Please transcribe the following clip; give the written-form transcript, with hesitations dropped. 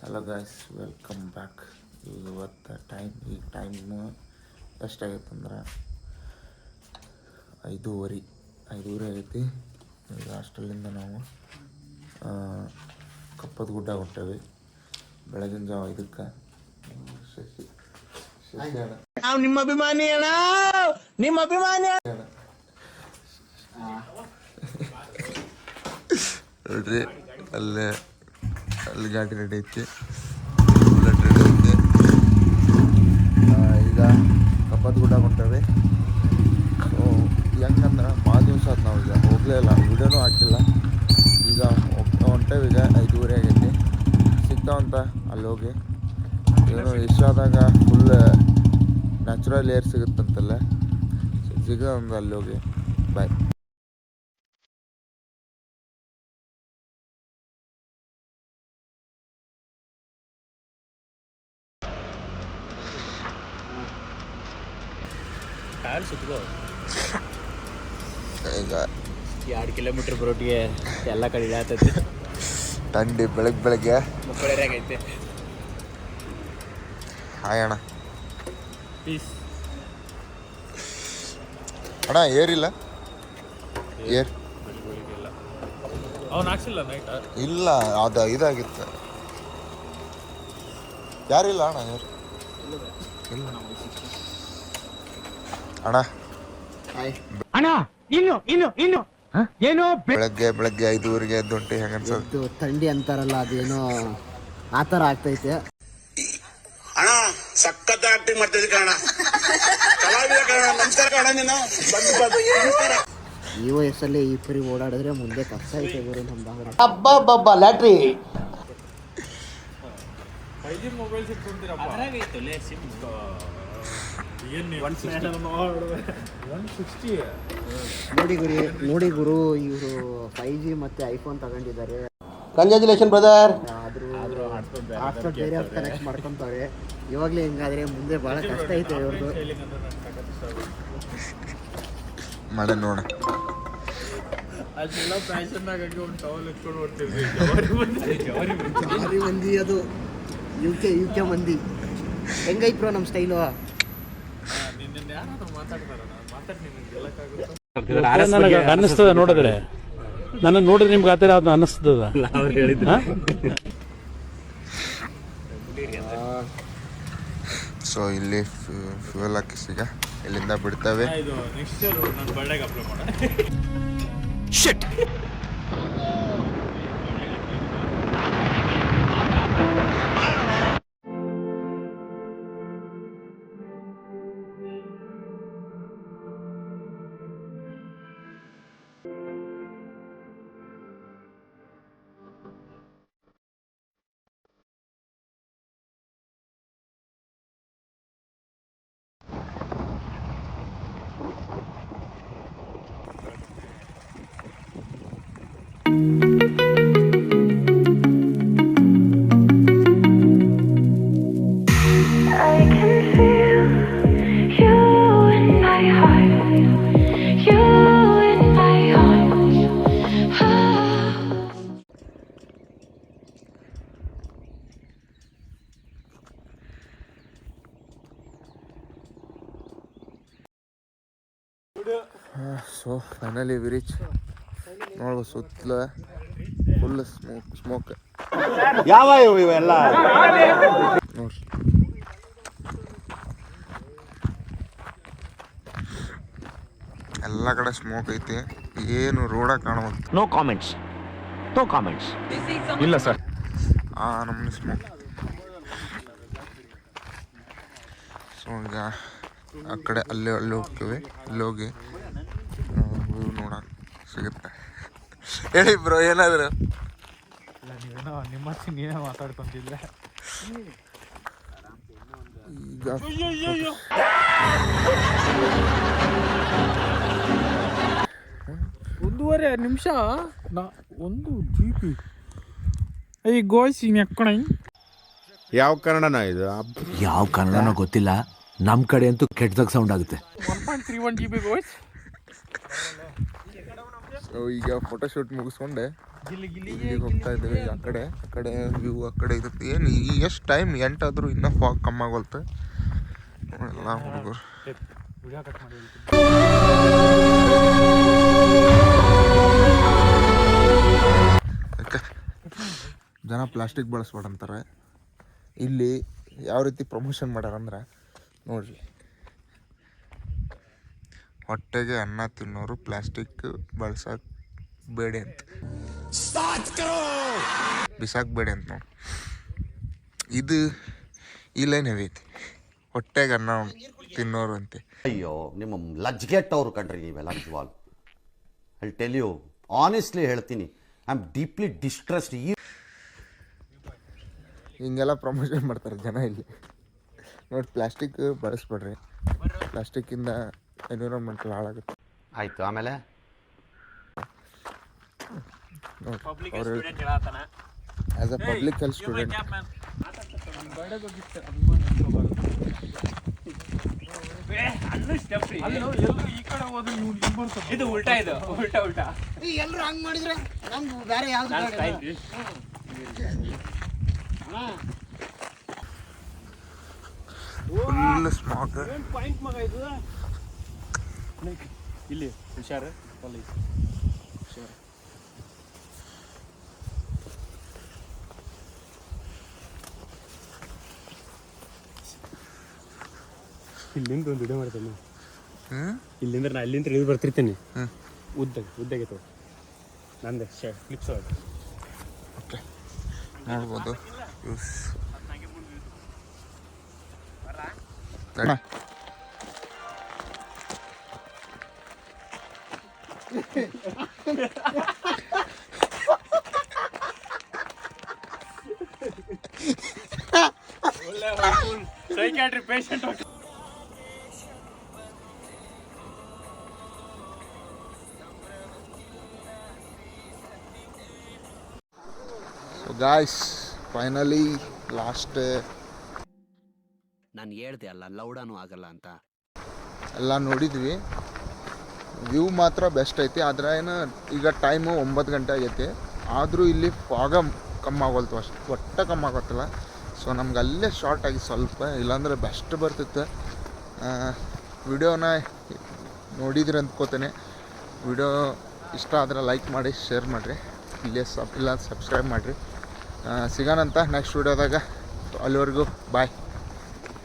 Hello guys, welcome back. ಇವತ್ತು time ಎಷ್ಟಾಗೈತಂದ್ರೆ 5:30 ಆಗೈತಿ. ಈಗ ಹಾಸ್ಟೆಲಿಂದ ನಾವು ಕಪ್ಪದ ಗುಡ್ಡ ಹೊಂಟೇವಿ. ಬೆಳಗಿನ ಜಾವ 5ಕ್ಕೆ. ನಾವು ನಿಮ್ಮ ಅಭಿಮಾನಿ ಅಣ್ಣ, ನಿಮ್ಮ ಅಭಿಮಾನಿ ನೋಡ್ರಿ, ಅಲ್ಲಿ ಗಾಡಿ ರೆಡಿ ಐತಿ, ಬುಲೆಟ್ ರೆಡಿ ಐತಿ. ಈಗ ಕಪ್ಪದ ಗುಡ್ಡ ಹೊಂಟೇವಿ. ಸೊ ಹೆಂಗಂದ್ರೆ ಭಾಳ ದಿವಸ ಆಯ್ತು ನಾವು ಈಗ ಹೋಗಲೇ ಇಲ್ಲ, ವಿಡಿಯೋನೂ ಹಾಕಿಲ್ಲ. ಈಗ ಹೊಂಟೇವಿ. ಈಗ 5:30 ಆಗೈತಿ. ಸಿಗ್ತಾವಂತ ಅಲ್ಲಿ ಹೋಗಿ. ಏನು ಇಷ್ಟಾದಾಗ ಫುಲ್ ನ್ಯಾಚುರಲ್ ಏರ್ ಸಿಗುತ್ತಂತಲ್ಲ, ಸಿಗೋದು ಅಲ್ಲಿ ಹೋಗಿ. ಬಾಯ್. ಈಗ 2 ಕಿಲೋಮೀಟ್ರ್ ಬರೋಟಿಗೆ ಎಲ್ಲ ಕಡೆ ಆಗ್ತೈತಿ. ಥಂಡಿ ಬೆಳಗ್ಗೆ ಮುಕ್ಕಳೇರಾಗೈತೆ. ಹಾಯ್ ಅಣ್ಣ. ಪೀಸ್ ಅಣ್ಣ ಏರಿಲ್ಲ, ಏರ್ ಅವ್ನು ಹಾಕ್ಸಿಲ್ಲ ನೈಟ್. ಇಲ್ಲ, ಅದು ಇದಾಗಿತ್ತು. ಯಾರಿಲ್ಲ ಅಣ್ಣ, ಏರ್ ಇಲ್ಲ ಅಣ್ಣ. ಅಣ್ಣ ಇನ್ನು ಏನೋ ಬೆಳಗ್ಗೆ 5:30 ಎದ್ದು ಹೊಂಟಿ. ಹೆಂಗ ಅನ್ಸೋದು? ಥಂಡಿ ಅಂತಾರಲ್ಲ, ಅದೇನೋ ಆ ಥರ ಆಗ್ತೈತೆ ಅಣ್ಣ. ಸಖತ್ ಆಕ್ಟಿಂಗ್ ಮಾಡ್ತಿದ್ದೆ ಕಣ, ಕಲಾವಿದ ಕಣ. ನಮಸ್ಕಾರ ಕಣ, ನೀನು ಈ ವಯಸ್ಸಲ್ಲಿ ಈ ಪರಿ ಓಡಾಡಿದ್ರೆ ಮುಂದೆ ಕಷ್ಟ ಐತೆ ಗುರು ನಮ್ಮ ಹಬ್ಬ ಲ್ಯಾಟ್ರಿ. 5G mobile ಸಿಕ್ಕೊಂತೀರಪ್ಪ. ನೋಡಿ ಗುರು, ಇವರು 5G ಮತ್ತೆ ಐಫೋನ್ ತಗೊಂಡಿದ್ದಾರೆ. Congratulation brother. ಆದ್ರೂ ಹಾಟ್ಸ್ಪಾಟ್ ಬೇರೆ ಕನೆಕ್ಟ್ ಮಾಡ್ಕೊಂತಾರೆ. ಇವಾಗಲೇ ಹಿಂಗಾದ್ರೆ ಮುಂದೆ ಭಾಳ ಕಷ್ಟ ಐತೆ ಇವ್ರದ್ದು. ಮಾಡ ನೋಡ, ಅದೆಲ್ಲ ಫ್ಯಾಷನ್ನಾಗ ಒಂದು ಟವಲ್ ಎತ್ಕೊಂಡು ಬರ್ತಿದ್ವಿ. ಭಾರಿ ಮಂದಿ ಅದು, UK ಮಂದಿ. ಹೆಂಗೈತ್ ಬ್ರೋ ನಮ್ಮ ಸ್ಟೈಲು? ನಿನ್ನ ಯಾರಾದ್ರೂ ಮಾತಾಡ್ತಾರಣ್ಣ, ಮಾತಾಡಿ ನಿಮಗೆ ಗೆಲ್ಲಕ್ಕಾಗುತ್ತೆ. ನನಗೆ ಅನ್ನಿಸ್ತದ ನೋಡಿದ್ರೆ, ನನ್ನ ನೋಡಿದ್ರೆ ನಿಮ್ಗೆ ಆ ಥರ ಅದು ಅನ್ನಿಸ್ತದ. ಸೊ ಇಲ್ಲಿ ಫ್ಯೂಯಲ್ ಹಾಕಿಸಿಗ ಇಲ್ಲಿಂದ ಬಿಡ್ತೇವೆ. ಇದು ನೆಕ್ಸ್ಟ್ ಇಯರ್ ನನ್ನ ಬರ್ಡೇಗೆ ಅಪ್ಲೈ ಮಾಡ. So finally we reach. ನೋಡ್ಬೋದು, ಸುತ್ತಲ ಫುಲ್ ಸ್ಮೋಕ್. ಯಾವ ಇವೆಲ್ಲ ನೋಡ್ರಿ, ಎಲ್ಲ ಕಡೆ ಸ್ಮೋಕ್ ಐತಿ. ಏನು ರೋಡ ಕಾಣುವಂತ. ನೋ ಕಾಮೆಂಟ್ಸ್ ಇಲ್ಲ ಸರ್. ನಮ್ಮನೆ ಸ್ಮೋಕ್. ಸೊ ಈಗ ಆ ಕಡೆ ಅಲ್ಲಿ ಹೋಗ್ತೀವಿ. ಅಲ್ಲಿ ಹೋಗಿ ವ್ಯೂ ನೋಡೋಣ ಸಿಗುತ್ತೆ. ಹೇಳಿ ಬ್ರೋ, ಏನಾದ್ರು ನೀವೇನೋ ನೀವೇ ಮಾತಾಡ್ಕೊಂತಿದ್ರೆ. ಈಗ 1.5 ನಿಮಿಷ ಒಂದು GB. ಈ ಗೋಯ್ಸಿ ನೆಕ್ಕಣ. ಯಾವ ಕನ್ನಡನ ಇದು? ಯಾವ ಕನ್ನಡನೋ ಗೊತ್ತಿಲ್ಲ, ನಮ್ಮ ಕಡೆ ಅಂತೂ ಕೆಟ್ಟದಾಗ ಸೌಂಡ್ ಆಗುತ್ತೆ. 1.31 GB ಗೋಯ್ಸ್. ಈಗ ಫೋಟೋಶೂಟ್ ಮುಗಿಸ್ಕೊಂಡೆ ಇಲ್ಲಿಗೆ ಹೋಗ್ತಾ ಇದ್ದೀವಿ. ಆ ಕಡೆ ವ್ಯೂ ಆ ಕಡೆ ಇರುತ್ತೆ. ಏನು ಎಷ್ಟು ಟೈಮ್ ಎಂಟಾದರೂ ಇನ್ನೂ ಫಾಗ್ ಕಮ್ಮಾಗೋಲ್ತು. ಎಲ್ಲ ಹುಡುಗರು ಜನ ಪ್ಲಾಸ್ಟಿಕ್ ಬಳಸ್ಬೇಡ ಅಂತಾರೆ. ಇಲ್ಲಿ ಯಾವ ರೀತಿ ಪ್ರಮೋಷನ್ ಮಾಡ್ಯಾರಂದ್ರೆ ನೋಡ್ರಿ, ಹೊಟ್ಟೆಗೆ ಅನ್ನ ತಿನ್ನೋರು ಪ್ಲಾಸ್ಟಿಕ್ ಬಳಸಕ್ಕೆ ಬೇಡ ಅಂತ, ಬಿಸಾಕಬೇಡಿ ಅಂತ ನೋಡಿ. ಇದು ಇಲ್ಲೇನು ಐತಿ, ಹೊಟ್ಟೆಗೆ ಅನ್ನ ತಿನ್ನೋರು ಅಂತೆ. ಅಯ್ಯೋ ನಿಮ್ಮ ಲಜ್ಗೆಟ್ಟವ್ರು ಕಣ್ರಿ ನೀವೆಲ್ಲ ನಿಜವಾಗ್. ಐ ಟೆಲ್ ಯು ಆನೆಸ್ಟ್ಲಿ ಹೇಳ್ತೀನಿ, ಐ ಆಮ್ ಡೀಪ್ಲಿ ಡಿಸ್ಟ್ರೆಸ್ಡ್. ಹಿಂಗೆಲ್ಲ ಪ್ರಮೋಷನ್ ಮಾಡ್ತಾರೆ ಜನ ಇಲ್ಲಿ. ನೋಡಿ, ಪ್ಲಾಸ್ಟಿಕ್ ಬಳಸ್ಬೇಡ್ರಿ, ಪ್ಲಾಸ್ಟಿಕ್ಕಿಂದ ಎನ್ವಿರಾನ್ಮೆಂಟ್ ಹಾಳಾಗುತ್ತೆ. ಆಯ್ತು, ಆಮೇಲೆ ನೋಡಿ ಅವರು as a public health student ಇದು ಉಲ್ಟಾ ಎಲ್ಲರೂ ಹಂಗೆ ಮಾಡಿದ್ರೆ ನಮ್ದು ಬೇರೆ ಯಾವ್ದು ಫುಲ್ ಸ್ಮಾಗ್. ಪಾಯಿಂಟ್ ಮಗ ಇದು ಇಲ್ಲಿ ಹುಷಾರು ಇಲ್ಲಿಂದ ಒಂದು ವಿಡಿಯೋ ಮಾಡ್ತೇನೆ. ಇಲ್ಲಿಂದ ನಾ ಇಲ್ಲಿಂದ ಇಳಿದು ಬರ್ತಿರ್ತೀನಿ. ಉದ್ದಾಗಿತ್ತು ನಂದೆ ಕ್ಲಿಪ್ಸ್. ಓಕೆ, ನೋಡ್ಬೋದು. Psychiatry patient. So guys, finally last ನಾನು ಹೇಳ್ದೆ ಅಲ್ಲ ಲೌಡಾನು ಆಗಲ್ಲ ಅಂತ. ಎಲ್ಲ ನೋಡಿದ್ವಿ. ವ್ಯೂ ಮಾತ್ರ ಬೆಸ್ಟ್ ಐತಿ. ಆದರೆ ಏನು ಈಗ ಟೈಮು 9 ಗಂಟೆ ಆಗೈತಿ, ಆದರೂ ಇಲ್ಲಿ ಫಾಗ ಕಮ್ಮಾಗೋಲ್ತು, ಅಷ್ಟು ಒಟ್ಟ ಕಮ್ಮಾಗೋತ್ತಲ್ಲ. ಸೊ ನಮ್ಗೆ ಅಲ್ಲೇ ಶಾರ್ಟ್ ಆಗಿ ಸ್ವಲ್ಪ, ಇಲ್ಲಾಂದ್ರೆ ಬೆಸ್ಟ್ ಬರ್ತಿತ್ತು. ವಿಡಿಯೋನ ನೋಡಿದ್ರಿ ಅಂದ್ಕೋತೇನೆ. ವಿಡಿಯೋ ಇಷ್ಟ ಆದರೆ ಲೈಕ್ ಮಾಡಿ, ಶೇರ್ ಮಾಡಿರಿ, ಇಲ್ಲ ಸಬ್ಸ್ಕ್ರೈಬ್ ಮಾಡಿರಿ. ಸಿಗೋಣಂತ ನೆಕ್ಸ್ಟ್ ವಿಡಿಯೋದಾಗ. ಅಲ್ಲಿವರೆಗೂ ಬಾಯ್.